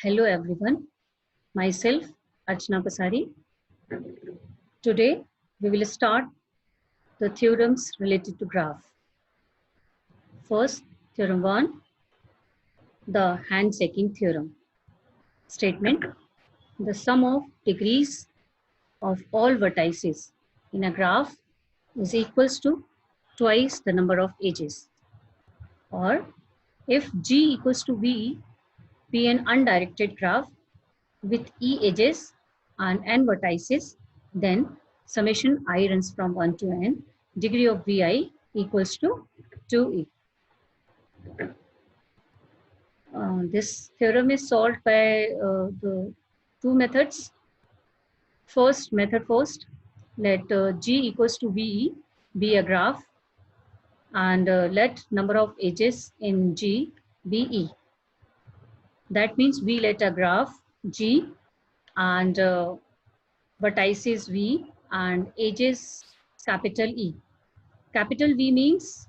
Hello everyone, myself Archana Pasari. Today we will start the theorems related to graph. First, theorem 1, the handshaking theorem. Statement: the sum of degrees of all vertices in a graph is equals to twice the number of edges. Or if G equals to V be an undirected graph with E edges and N vertices, then summation I runs from 1 to N, degree of Vi equals to 2E. This theorem is solved by the two methods. First, let G equals to VE be a graph and let number of edges in G be E. That means we let a graph G and vertices V and edges capital E. Capital V means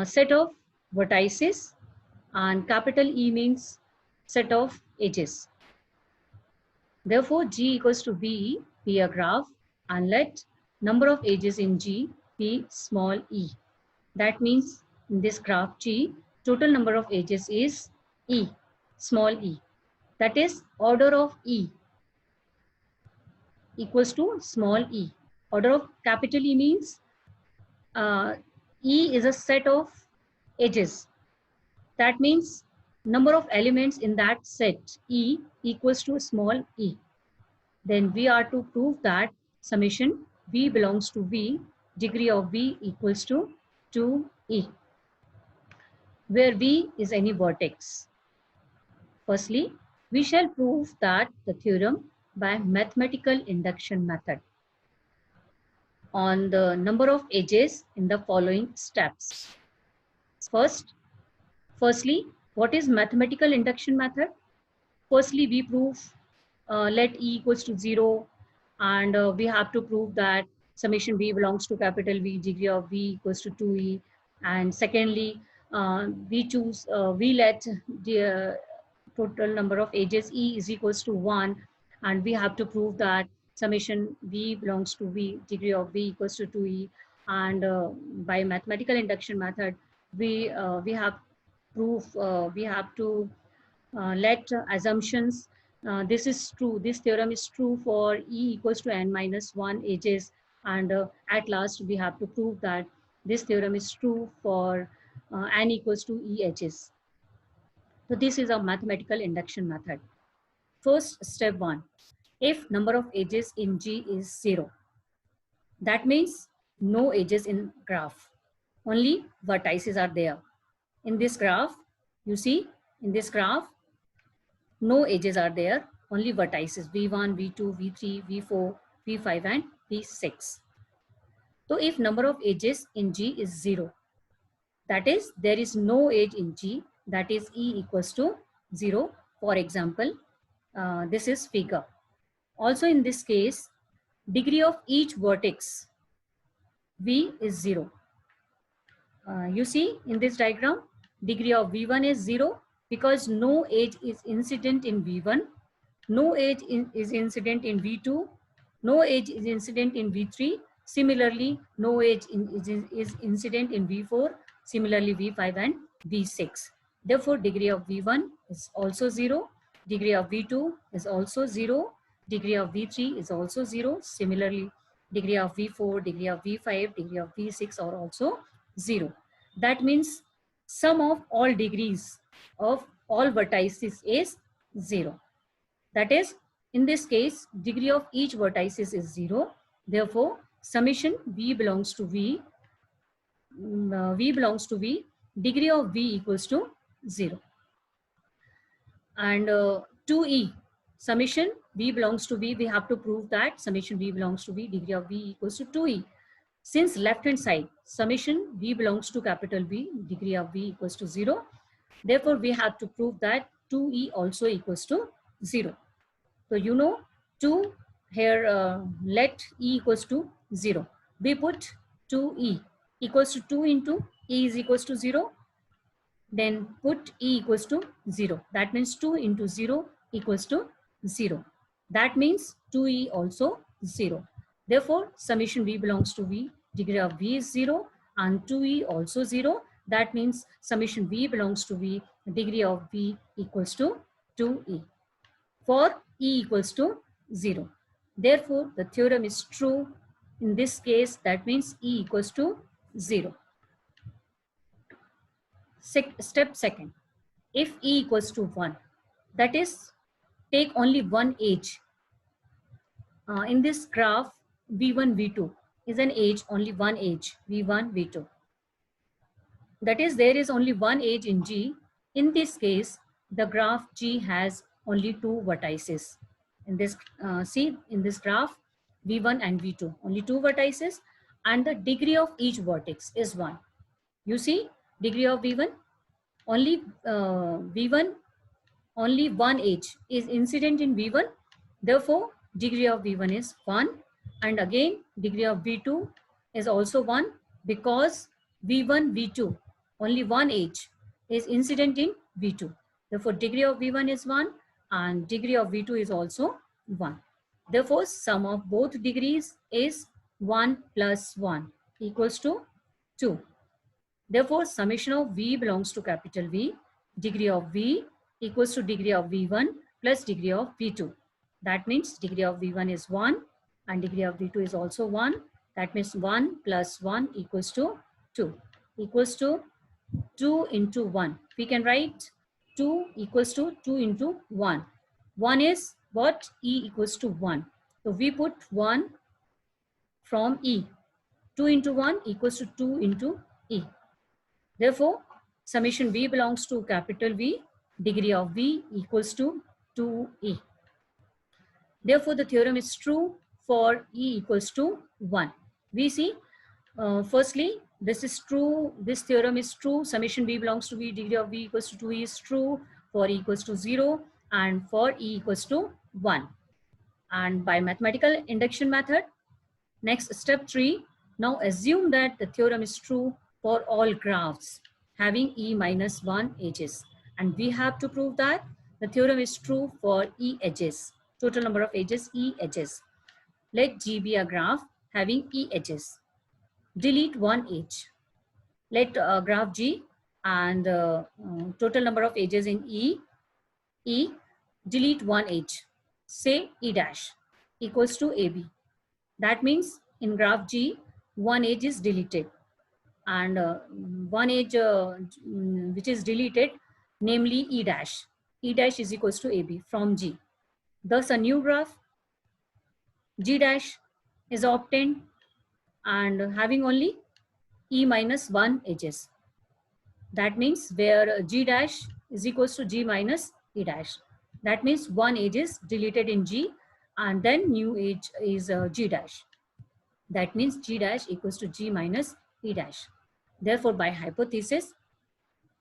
set of vertices and capital E means set of edges. Therefore, G equals to V be a graph and let number of edges in G be small e. That means in this graph G, total number of edges is E, small e. That is order of E equals to small e. Order of capital E means E is a set of edges. That means number of elements in that set E equals to small e. Then we are to prove that summation V belongs to V, degree of V equals to 2E, where V is any vertex. Firstly, we shall prove that the theorem by mathematical induction method on the number of edges in the following steps. Firstly, what is mathematical induction method? Firstly, we prove let E equals to 0 and we have to prove that summation V belongs to capital V, degree of V equals to 2E. And secondly, we let the total number of edges E is equals to 1 and we have to prove that summation V belongs to V, degree of V equals to 2E. And by mathematical induction method, we have to let assumptions. This is true. This theorem is true for E equals to N minus 1 edges. And at last, we have to prove that this theorem is true for N equals to E edges. So this is a mathematical induction method. First, step 1. If number of edges in G is 0, that means no edges in graph. Only vertices are there. In this graph, you see, in this graph, no edges are there, only vertices V1, V2, V3, V4, V5 and V6. So if number of edges in G is 0, that is there is no edge in G, that is E equals to 0. For example, this is figure. Also in this case, degree of each vertex V is 0. You see in this diagram, degree of V1 is 0 because no edge is incident in V1, no edge is incident in V2, no edge is incident in V3. Similarly, no edge is incident in V4, similarly V5 and V6. Therefore, degree of V1 is also 0, degree of V2 is also 0, degree of V3 is also 0. Similarly, degree of V4, degree of V5, degree of V6 are also 0. That means sum of all degrees of all vertices is 0. That is, in this case, degree of each vertices is 0. Therefore, summation V belongs to V, degree of V equals to 0. And 2E, summation V belongs to V, we have to prove that summation V belongs to V, degree of V equals to 2E. Since left hand side, summation V belongs to capital V, degree of V equals to 0. Therefore, we have to prove that 2E also equals to 0. So, you know, 2 here, let E equals to 0. We put 2E equals to 2 into E is equals to 0. then put E equals to 0. That means 2 into 0 equals to 0. That means 2E also 0. Therefore, summation V belongs to V. Degree of V is 0 and 2E also 0. That means summation V belongs to V. Degree of V equals to 2E for E equals to 0. Therefore, the theorem is true in this case. That means E equals to 0. Step second, if E equals to 1, that is, take only one edge. In this graph, V1, V2 is an edge, only one edge, V1, V2. That is, there is only one edge in G. In this case, the graph G has only two vertices. In this, see, in this graph, V1 and V2, only two vertices, and the degree of each vertex is 1. You see, degree of V1, only V1, only one edge is incident in V1. Therefore, degree of V1 is 1. And again, degree of V2 is also 1 because V1, V2, only one edge is incident in V2. Therefore, degree of V1 is 1 and degree of V2 is also 1. Therefore, sum of both degrees is 1 plus 1 equals to 2. Therefore, summation of V belongs to capital V. Degree of V equals to degree of V1 plus degree of V2. That means degree of V1 is 1 and degree of V2 is also 1. That means 1 plus 1 equals to 2. Equals to 2 into 1. We can write 2 equals to 2 into 1. 1 is what? E equals to 1. So we put 1 from E. 2 into 1 equals to 2 into E. Therefore, summation V belongs to capital V. Degree of V equals to 2E. Therefore, the theorem is true for E equals to 1. We see, firstly, this is true. This theorem is true. Summation V belongs to V. Degree of V equals to 2E is true for E equals to 0 and for E equals to 1. And by mathematical induction method, next step 3, now assume that the theorem is true for all graphs having E minus 1 edges. And we have to prove that the theorem is true for E edges. Total number of edges, E edges. Let G be a graph having E edges. Delete one edge. Let graph G and total number of edges in E, delete one edge. Say E dash equals to AB. That means in graph G, one edge is deleted. And one edge which is deleted, namely E dash. E dash is equals to AB from G. Thus a new graph, G dash is obtained and having only E minus 1 edges. That means where G dash is equals to G minus E dash. That means one edge is deleted in G and then new edge is G dash. That means G dash equals to G minus E dash. Therefore, by hypothesis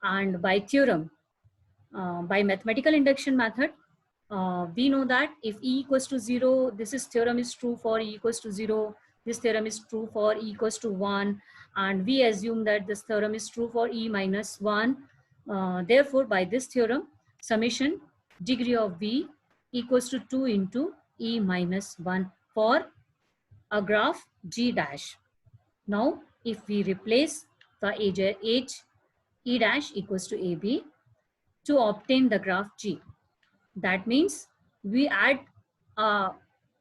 and by theorem, by mathematical induction method, we know that if E equals to 0, this theorem is true for E equals to 0. This theorem is true for E equals to 1. And we assume that this theorem is true for E minus 1. Therefore, by this theorem, summation degree of V equals to 2 into E minus 1 for a graph G dash. Now, if we replace the edge E dash equals to AB to obtain the graph G, that means we add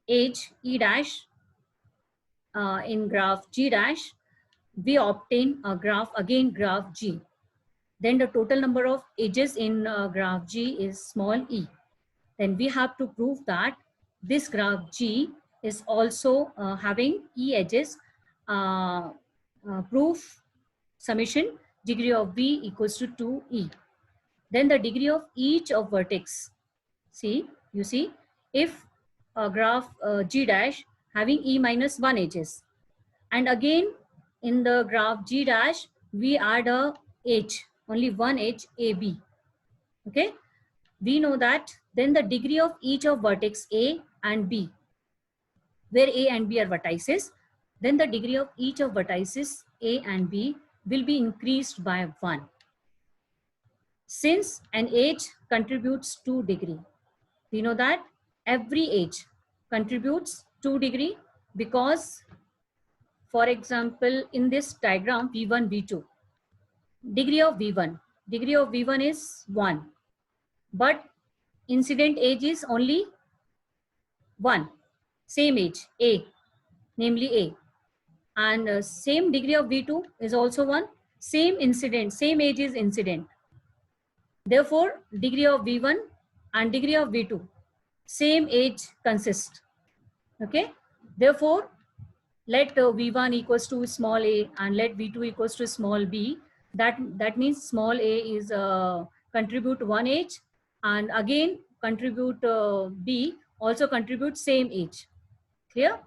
edge E dash in graph G dash, we obtain a graph, again graph G. Then the total number of edges in graph G is small e. Then we have to prove that this graph G is also having E edges. Proof summation degree of V equals to 2E. Then the degree of each of vertex. See, you see, if a graph G dash having E minus 1 edges, and again in the graph G dash we add a edge, only one edge AB. Okay, we know that then the degree of each of vertex A and B, where A and B are vertices, then the degree of each of vertices A and B will be increased by 1. since an edge contributes 2 degree. We know that every edge contributes 2 degree because, for example, in this diagram, V1, V2, degree of V1 is 1, but incident edge is only 1, same edge, A, namely A. And same degree of V2 is also 1, same incident, same edge is incident. Therefore, degree of V1 and degree of V2, same edge consist. Okay. Therefore, let V1 equals to small a and let V2 equals to small b. That means small a is contribute 1 edge, and again contribute b also contribute same edge. Clear?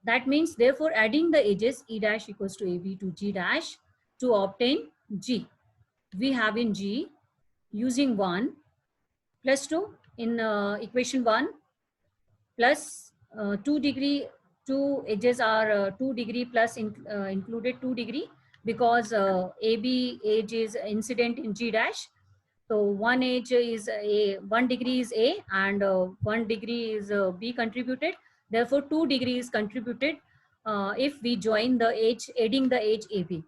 That means therefore adding the edges E dash equals to AB to G dash to obtain G. We have in G using 1 plus 2 in equation 1 plus 2 degree, 2 edges are 2 degree plus included 2 degree because AB edge is incident in G dash. So one edge is a 1 degree is A and 1 degree is B contributed. Therefore 2 degrees contributed if we join the edge, adding the edge AB.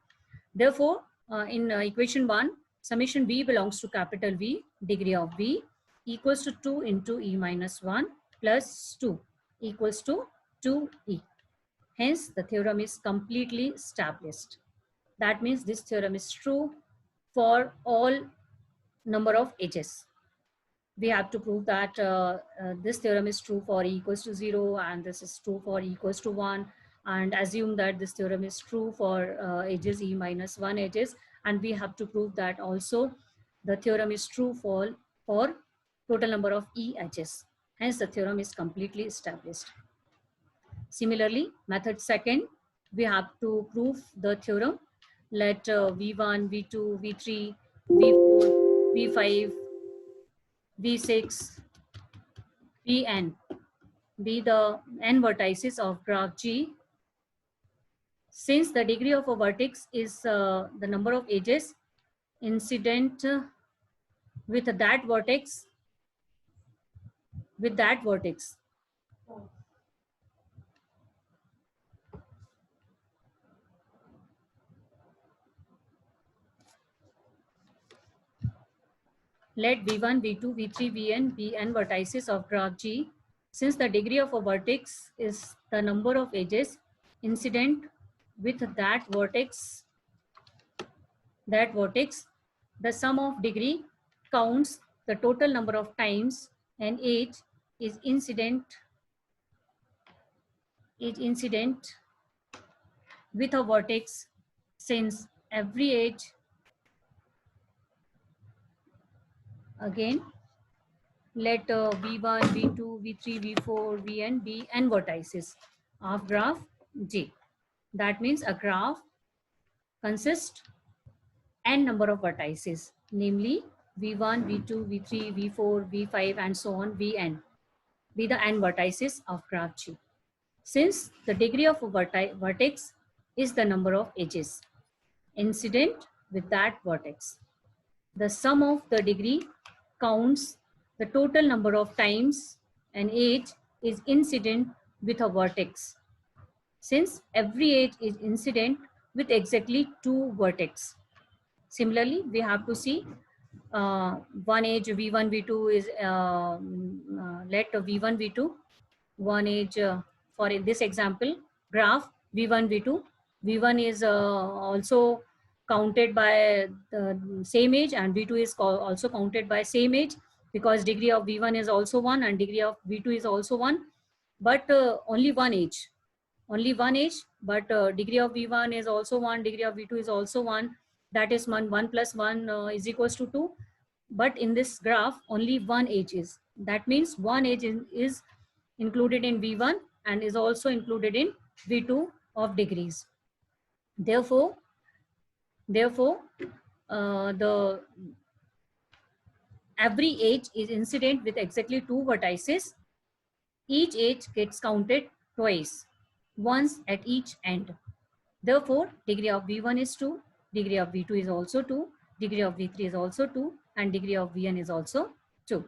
Therefore in equation 1, summation B belongs to capital V, degree of V equals to 2 into E minus 1 plus 2 equals to 2E. Hence the theorem is completely established. That means this theorem is true for all number of edges. We have to prove that this theorem is true for E equals to 0 and this is true for E equals to 1, and assume that this theorem is true for edges E minus 1 edges, and we have to prove that also the theorem is true for total number of E edges. Hence the theorem is completely established. Similarly, method second, we have to prove the theorem. Let V1, V2, V3, V4, V5, V6, Vn be the n vertices of graph G. Since the degree of a vertex is the number of edges incident with that vertex, let V1, V2, V3, Vn be n vertices of graph G. Since the degree of a vertex is the number of edges incident with that vertex, the sum of degree counts the total number of times an edge is incident with a vertex, since every edge, again let V1, V2, V3, V4, Vn be n vertices of graph G. That means a graph consists n number of vertices, namely V1, V2, V3, V4, V5 and so on, Vn be the n vertices of graph G. Since the degree of a vertex is the number of edges incident with that vertex, the sum of the degree counts the total number of times an edge is incident with a vertex, since every edge is incident with exactly 2 vertex. Similarly, we have to see one edge V1, V2 is let V1, V2, one edge for in this example graph V1, V2. V1 is also counted by the same edge and V2 is also counted by same edge, because degree of V1 is also 1 and degree of V2 is also 1, but only one edge, but degree of V1 is also 1, degree of V2 is also 1, that is 1 plus 1 is equals to 2. But in this graph only one edge is, that means one edge is included in V1 and is also included in V2 of degrees. Therefore the every edge is incident with exactly 2 vertices. Each edge gets counted twice, once at each end. Therefore, degree of V1 is 2, degree of V2 is also 2, degree of V3 is also 2, and degree of Vn is also 2.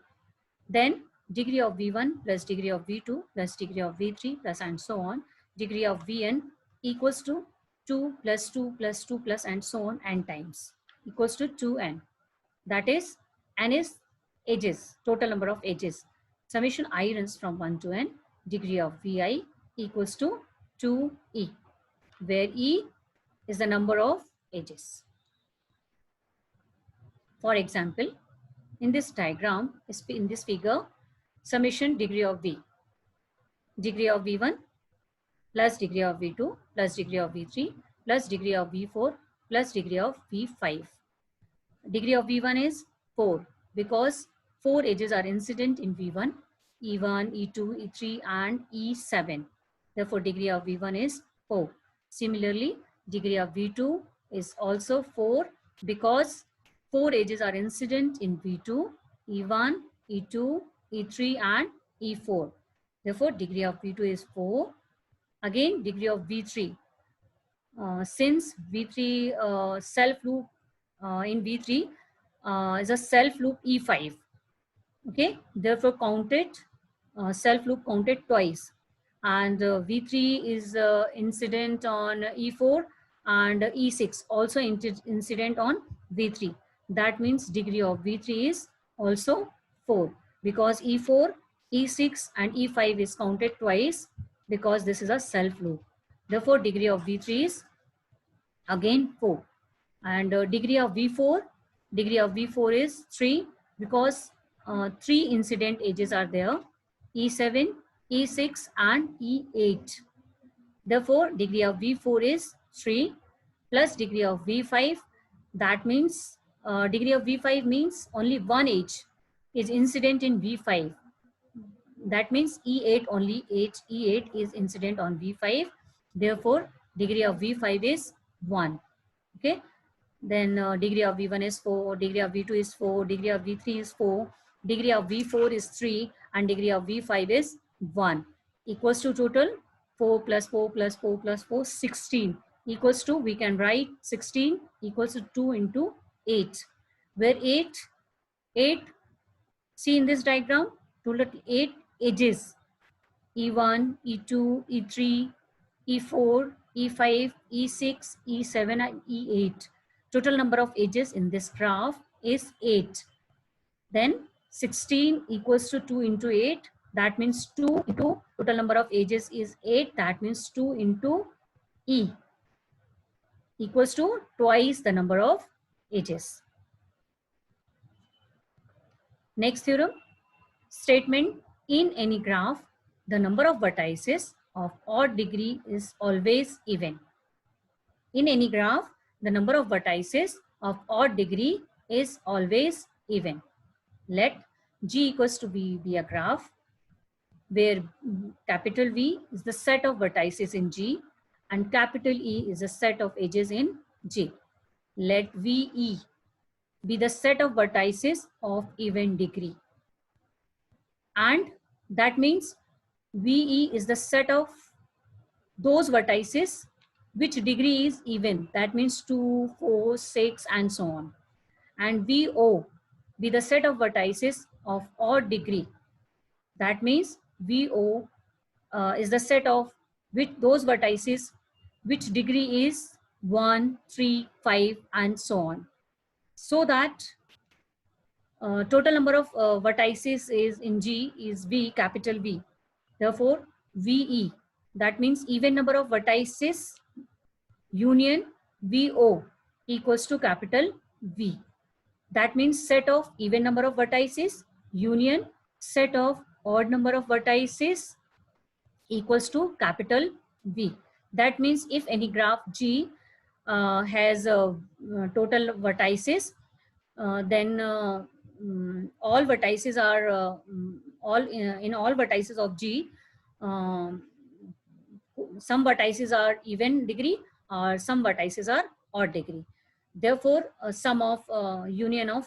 Then degree of V1 plus degree of V2 plus degree of V3 plus and so on, degree of Vn equals to 2 plus 2 plus 2 plus and so on n times, equals to 2n. That is, n is edges, total number of edges. Summation I runs from 1 to n. Degree of Vi equals to 2e, where e is the number of edges. For example, in this diagram, in this figure, summation degree of V, degree of V1 plus degree of V2 plus degree of V3 plus degree of V4 plus degree of V5. Degree of V1 is 4 because 4 edges are incident in V1, E1, E2, E3 and E7. Therefore, degree of V1 is 4. Similarly, degree of V2 is also 4 because 4 edges are incident in V2, E1, E2, E3 and E4. Therefore, degree of V2 is 4. Again, degree of V3. Since V3 self loop in V3 is a self loop E5. Okay, therefore counted, self loop counted twice, and V3 is incident on E4 and E6 also incident on V3. That means degree of V3 is also 4 because E4, E6 and E5 is counted twice because this is a self loop. Therefore, degree of V3 is again 4. And degree of V4 is 3 because 3 incident edges are there, E7, E6 and E8. Therefore, degree of V4 is 3 plus degree of V5. That means degree of V5 means only one edge is incident in V5. That means E8 only E8 is incident on V5. Therefore, degree of V5 is 1. Okay. Then degree of V1 is 4, degree of V2 is 4, degree of V3 is 4, degree of V4 is 3, and degree of V5 is 1. Equals to total 4 plus 4 plus 4 plus 4, 16. Equals to, we can write 16 equals to 2 into 8. Where 8, see in this diagram, total 8 edges. E1, E2, E3, E4, E5, E6, E7 and E8. Total number of edges in this graph is 8. Then 16 equals to 2 into 8. That means 2 into total number of edges is 8. That means 2 into E equals to twice the number of edges. Next theorem, statement: in any graph, the number of vertices of odd degree is always even. In any graph, the number of vertices of odd degree is always even. Let G equals to V be a graph where capital V is the set of vertices in G and capital E is the set of edges in G. Let VE be the set of vertices of even degree. And that means VE is the set of those vertices which degree is even. That means 2, 4, 6 and so on. And VO be the set of vertices of odd degree. That means VO is the set of those vertices which degree is 1, 3, 5 and so on. So that total number of vertices is in G is V, capital V. Therefore, VE, that means even number of vertices union VO equals to capital V. That means set of even number of vertices union set of odd number of vertices equals to capital V. That means if any graph G has total vertices, then all vertices are in all vertices of G, some vertices are even degree or some vertices are odd degree. Therefore, sum of union of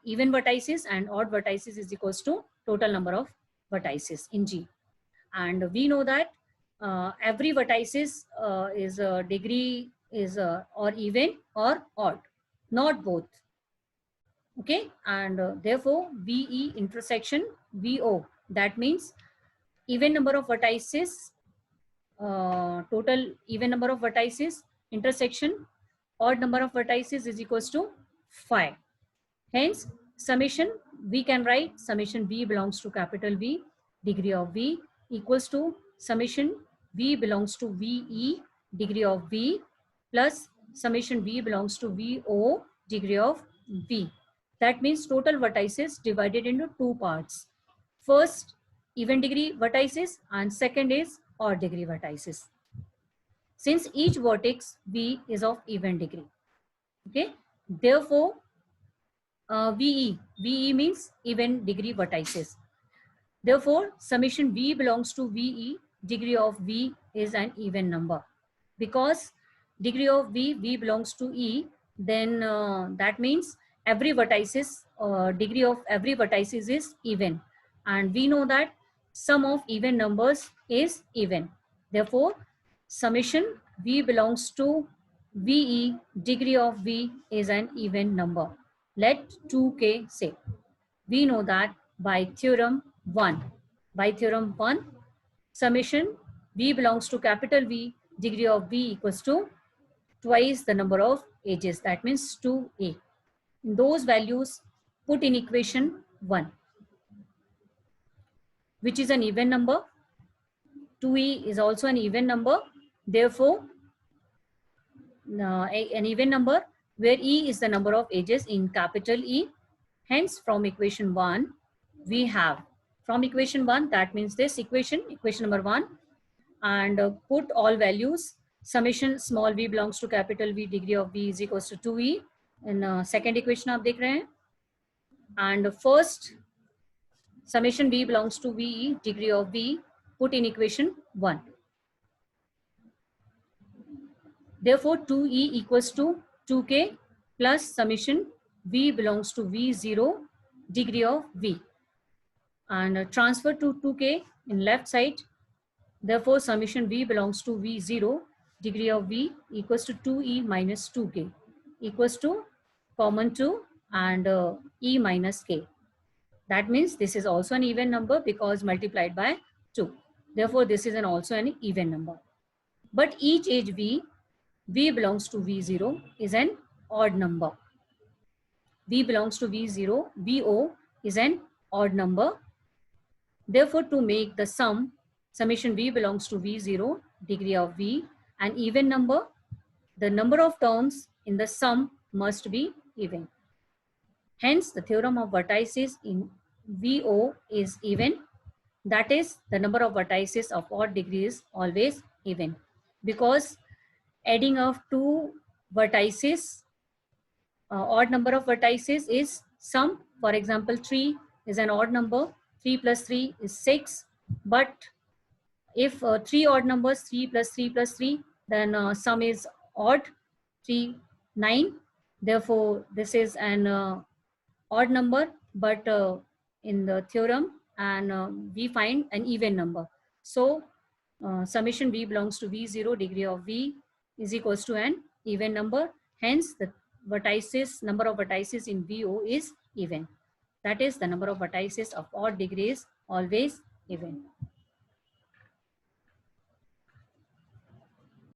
even vertices and odd vertices is equals to total number of vertices in G. And we know that every vertices is degree is or even or odd. not both. Okay, and therefore VE intersection VO, that means even number of vertices, total even number of vertices intersection odd number of vertices is equals to 5. Hence, summation, we can write summation V belongs to capital V, degree of V equals to summation V belongs to VE, degree of V, plus summation V belongs to VO, degree of V. That means total vertices divided into two parts. First, even degree vertices, and second is odd degree vertices. Since each vertex V is of even degree. Okay, therefore, VE means even degree vertices. Therefore, summation V belongs to VE, degree of V is an even number. Because degree of V belongs to E, then that means every vertices, degree of every vertices is even. And we know that sum of even numbers is even. Therefore, summation V belongs to VE, degree of V is an even number. Let 2K say. We know that by theorem 1. By theorem 1, summation V belongs to capital V, degree of V equals to twice the number of edges. That means 2A. In those values, put in equation 1, which is an even number. 2E is also an even number. Therefore, an even number where E is the number of edges in capital E. Hence, from equation 1, we have, from equation 1, that means this equation number 1, and put all values. Summation small v belongs to capital V, degree of V is equals to 2E. In second equation आप देख रहे हैं. And first, summation V belongs to VE, degree of V, put in equation 1. Therefore, 2E equals to 2K plus summation V belongs to V0, degree of V. And transfer to 2K in left side. Therefore, summation V belongs to V0, degree of V equals to 2E minus 2K equals to common 2 and E minus K. That means this is also an even number because multiplied by 2. Therefore, this is also an even number. But each edge V belongs to V0 is an odd number. V belongs to V0, VO is an odd number. Therefore, to make the sum, summation V belongs to V0, degree of V, an even number, the number of terms in the sum must be even. Hence, the theorem of vertices in VO is even. That is, the number of vertices of odd degree is always even. Because adding of two vertices, odd number of vertices is sum. For example, 3 is an odd number. 3 plus 3 is 6. But if 3 odd numbers, 3 plus 3 plus 3, then sum is odd, 3, 9. Therefore, this is an odd number, but in the theorem, and we find an even number. So, summation V belongs to V0, degree of V is equals to an even number. Hence, the vertices, number of vertices in VO is even. That is, the number of vertices of odd degree is always even.